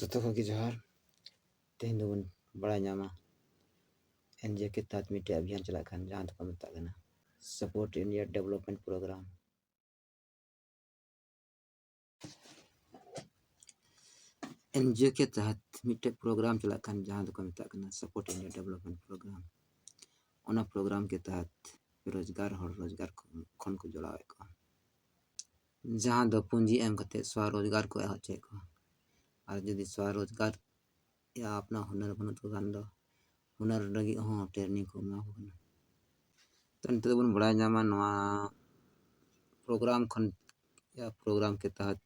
ᱡᱚᱛᱚ ᱠᱚᱜᱮ ᱡᱚᱦᱟᱨ। ᱛᱮᱦᱮᱧ ᱫᱚᱵᱚᱱ ᱵᱟᱲᱟᱭ ᱧᱟᱢᱟ एनजीओ के तहत मिट्टे अभियान चला खान जहाँ तक मत support India development programme. NGO के तहत मिट्टे प्रोग्राम चला खान जहाँ तक मत सपोर्ट इंडिया डेवलपमेंट प्रोग्राम। ओना प्रोग्राम के तहत बेरोजगार और रोजगार खन को जोड़ावे को जहाँ दो पूंजी एम करते स्वरोजगार को एहचे को और यदि स्वरोजगार या अपना हुनर बनो तो गान दो हुनर लगी हो ट्रेनिंग को एमा को तो नित बन बड़ा जामा नवा प्रोग्राम खन या प्रोग्राम के तहत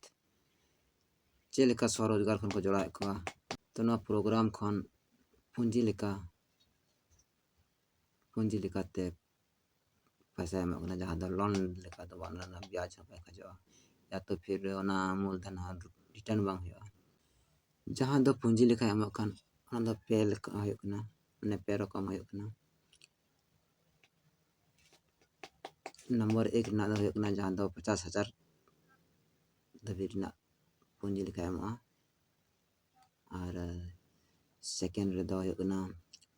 चेलेका स्वरोजगार खन को जोड़ाए को तो नवा प्रोग्राम खन पूंजी लेकाते पैसा एम को जहाँ दो लोन लेका दो वाला ब्याज पे खजो या तो फिर ओना मूलधन रिटर्न बांग हो जहाँ दो पूंजी लेखा एम खान ओना पे लेका होना ने पे रकम होना। नंबर 1 ना होना जहाँ दो 50,000 धबी पूंजी लेखा एम और सेकेंड रे दो होना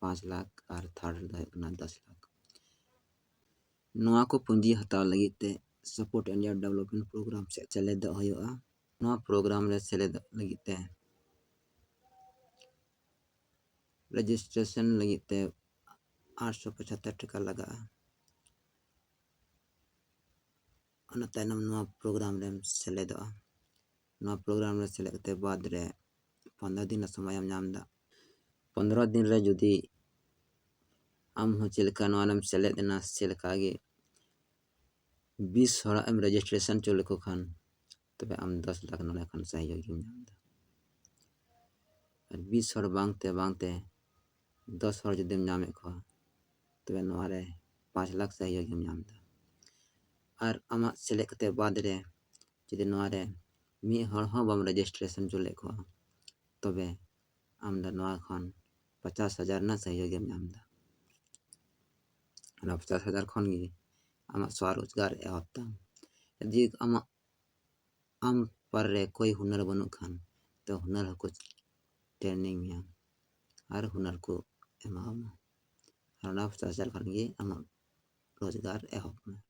5 लाख और थर्ड रे दो होना 10 लाख। नवा को पूंजी हताव लगी ते सपोर्ट इंडिया डेवलपमेंट प्रोग्राम से चले दो होगा। नवा प्रोग्राम रे चले दो लगी ते रजिस्ट्रेशन लगी ते 875 टका लगा। ओना तायनम नवा प्रोग्राम रे चले दो नवा प्रोग्राम रे चले ते बाद रे 15 दिन समय नाम दा 15 दिन रे जुदी आम हो चिलका नवा नाम चले देना चिलका गे 20 हड़ा एम रजिस्ट्रेशन चले को खान तबे आम 10 लाख नले खान सहयोगी नाम दा और 20 हड़ बांगते 10 हड़ जुदी नामे को तबे नवा रे 5 लाख सहयोगी नाम दा और आमा सेलेक्ट करते बाद रे जुदी नवा रे मी हड़ हो बम रजिस्ट्रेशन चले को तबे आम दा नवा खान 50,000 ना सहयोगी नाम दा 50,000 खन गे आमा स्वरोजगार एहता यदि आम पर रे कोई हुनर बनु खान तो हुनर को ट्रेनिंग में और हुनर को एमा 50,000 खन गे आमा रोजगार एहत में।